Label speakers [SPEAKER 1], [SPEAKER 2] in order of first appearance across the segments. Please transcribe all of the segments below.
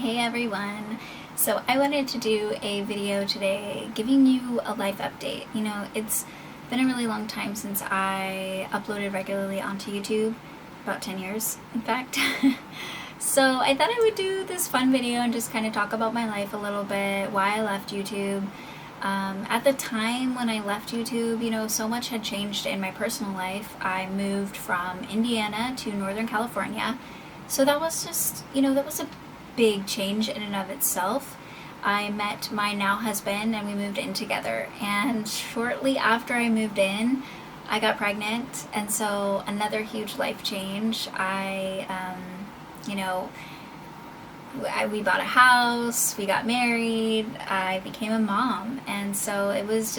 [SPEAKER 1] Hey everyone! So I wanted to do a video today giving you a life update. You know, it's been a really long time since I uploaded regularly onto YouTube, about 10 years in fact. So I thought I would do this fun video and just kind of talk about my life a little bit, why I left YouTube. At the time when I left YouTube, you know, so much had changed in my personal life. I moved from Indiana to Northern California. So that was just, you know, that was a big change in and of itself. I met my now husband and we moved in together. And shortly after I moved in, I got pregnant. And so another huge life change. We bought a house, we got married, I became a mom. And so it was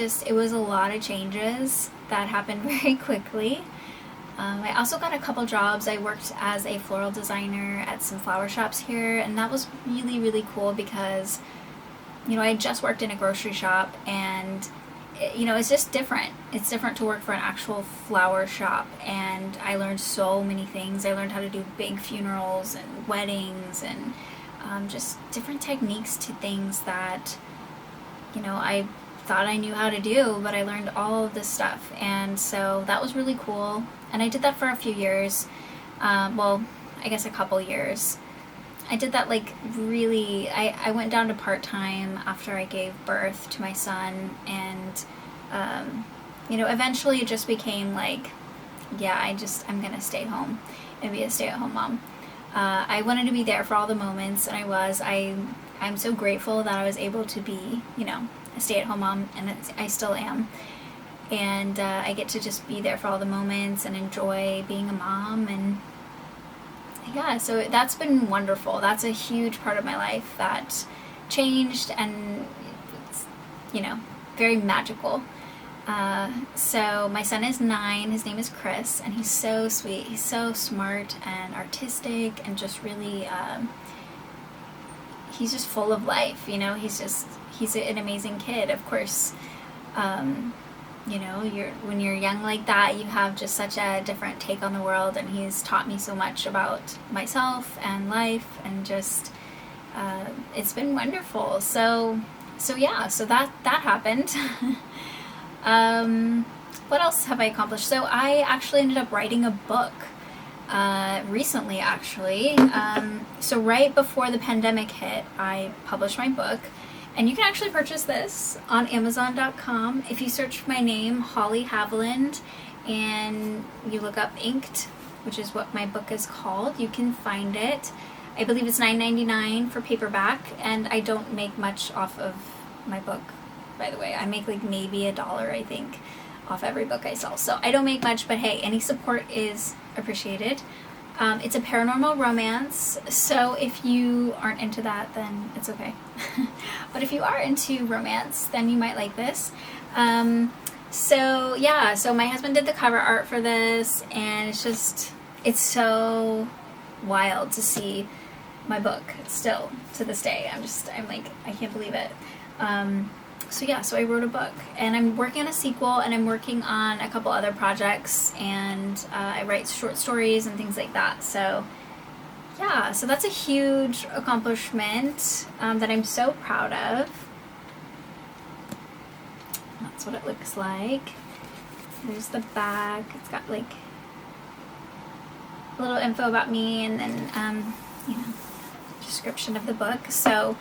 [SPEAKER 1] a lot of changes that happened very quickly. I also got a couple jobs. I worked as a floral designer at some flower shops here, and that was really, really cool because, you know, I just worked in a grocery shop, and it's just different. It's different to work for an actual flower shop, and I learned so many things. I learned how to do big funerals and weddings and just different techniques to things that, you know, I thought I knew how to do, but I learned all of this stuff, and so that was really cool. And I did that for a few years. Well, I guess a couple years. I did that like really, I went down to part-time after I gave birth to my son, and eventually it just became like, yeah, I'm gonna stay home and be a stay-at-home mom. I wanted to be there for all the moments, and I'm so grateful that I was able to be, you know, a stay-at-home mom, and I still am. And I get to just be there for all the moments and enjoy being a mom. And yeah, so that's been wonderful. That's a huge part of my life that changed, and it's, you know, very magical. So my son is 9, his name is Chris, and he's so sweet. He's so smart and artistic and just really, he's just full of life, you know. He's an amazing kid. Of course, you know, when you're young like that, you have just such a different take on the world, and he's taught me so much about myself and life, and just it's been wonderful. So yeah, so that happened. What else have I accomplished? So I actually ended up writing a book recently, actually. So right before the pandemic hit, I published my book. And you can actually purchase this on Amazon.com. If you search for my name, Holly Haviland, and you look up Inked, which is what my book is called, you can find it. I believe it's $9.99 for paperback, and I don't make much off of my book, by the way. I make like maybe $1, I think, off every book I sell. So I don't make much, but hey, any support is appreciated. It's a paranormal romance, so if you aren't into that, then it's okay. But if you are into romance, then you might like this. So yeah, so my husband did the cover art for this, and it's so wild to see my book still to this day. I'm like, I can't believe it. So yeah, so I wrote a book, and I'm working on a sequel, and I'm working on a couple other projects, and I write short stories and things like that. So yeah, so that's a huge accomplishment that I'm so proud of. That's what it looks like. There's the back. It's got like a little info about me, and then description of the book. So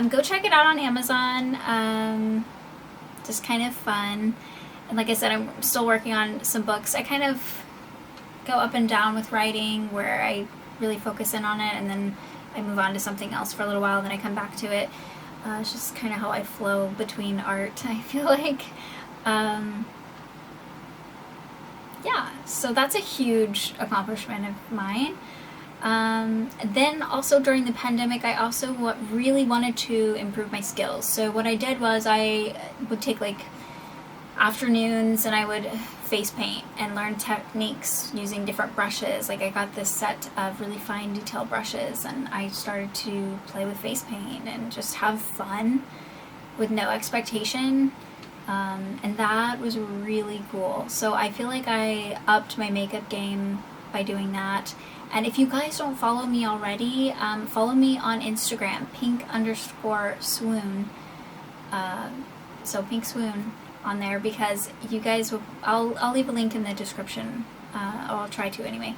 [SPEAKER 1] go check it out on Amazon. Just kind of fun. And like I said, I'm still working on some books. I kind of go up and down with writing, where I really focus in on it, and then I move on to something else for a little while, then I come back to it. It's just kind of how I flow between art, I feel like. Yeah, so that's a huge accomplishment of mine. Then also during the pandemic, I also really wanted to improve my skills. So what I did was I would take like afternoons, and I would face paint and learn techniques using different brushes. Like I got this set of really fine detail brushes, and I started to play with face paint and just have fun with no expectation. And that was really cool. So I feel like I upped my makeup game by doing that. And if you guys don't follow me already, follow me on Instagram, pink_swoon. So Pink Swoon on there, because you guys will, I'll leave a link in the description, or I'll try to anyway,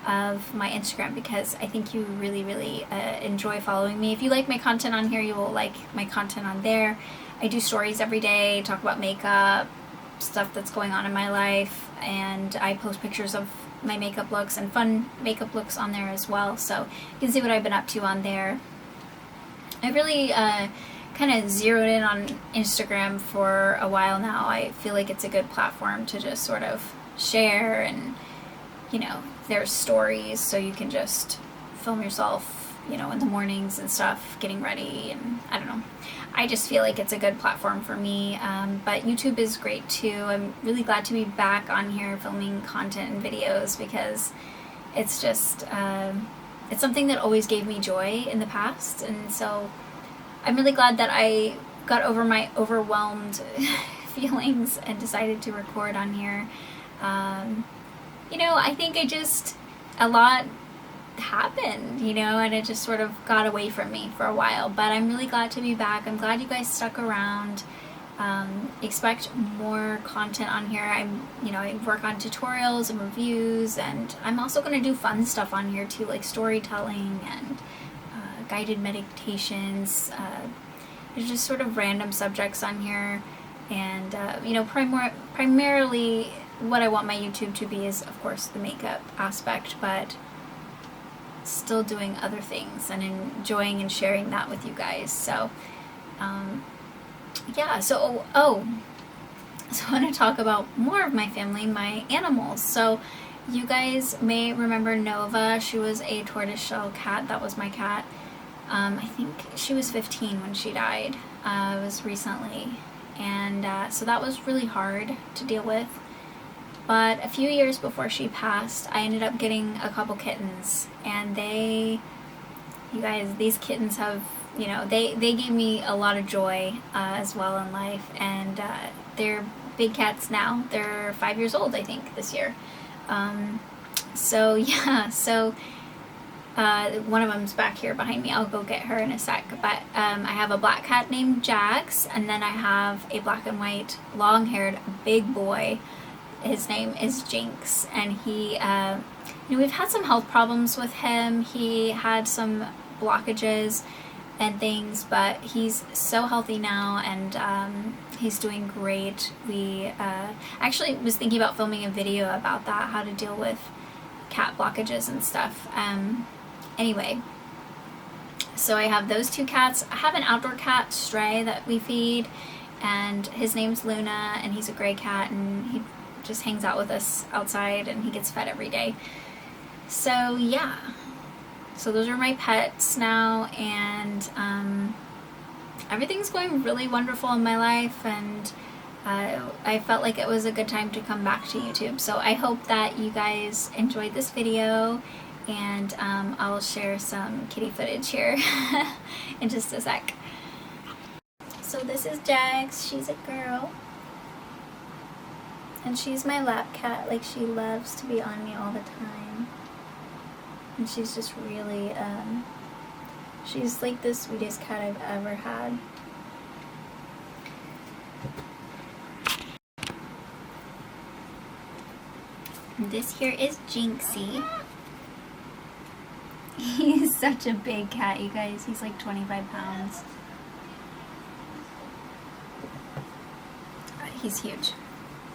[SPEAKER 1] of my Instagram, because I think you really, really enjoy following me. If you like my content on here, you will like my content on there. I do stories every day, talk about makeup, stuff that's going on in my life, and I post pictures of my makeup looks and fun makeup looks on there as well, so you can see what I've been up to on there. I really kind of zeroed in on Instagram for a while now. I feel like it's a good platform to just sort of share, and you know, there's stories, so you can just film yourself, you know, in the mornings and stuff, getting ready, and I don't know. I just feel like it's a good platform for me, but YouTube is great too. I'm really glad to be back on here filming content and videos, because it's just, it's something that always gave me joy in the past, and so I'm really glad that I got over my overwhelmed feelings and decided to record on here. You know, I think a lot happened, you know, and it just sort of got away from me for a while, but I'm really glad to be back. I'm glad you guys stuck around. Expect more content on here. I work on tutorials and reviews, and I'm also going to do fun stuff on here too, like storytelling and guided meditations. There's just sort of random subjects on here, and you know, primarily what I want my YouTube to be is, of course, the makeup aspect, but still doing other things and enjoying and sharing that with you guys. So yeah, so I want to talk about more of my family, my animals. So you guys may remember Nova. She was a tortoiseshell cat. That was my cat. I think she was 15 when she died. It was recently, and so that was really hard to deal with. But a few years before she passed, I ended up getting a couple kittens, and you guys, these kittens have, you know, they gave me a lot of joy as well in life, and they're big cats now. They're 5 years old, I think, this year. So yeah, so one of them's back here behind me. I'll go get her in a sec. But I have a black cat named Jax, and then I have a black and white, long-haired, big boy. His name is Jinx, and he, you know, we've had some health problems with him. He had some blockages and things, but he's so healthy now, and he's doing great. We actually was thinking about filming a video about that, how to deal with cat blockages and stuff. Anyway, so I have those two cats. I have an outdoor cat, Stray, that we feed, and his name's Luna, and he's a gray cat, and he just hangs out with us outside, and he gets fed every day. So yeah, so those are my pets now, and everything's going really wonderful in my life, and I felt like it was a good time to come back to YouTube. So I hope that you guys enjoyed this video, and I'll share some kitty footage here in just a sec. So this is Jax. She's a girl, and she's my lap cat. Like, she loves to be on me all the time, and she's just really she's like the sweetest cat I've ever had. And this here is Jinxie. He's such a big cat, you guys. He's like 25 pounds. He's huge.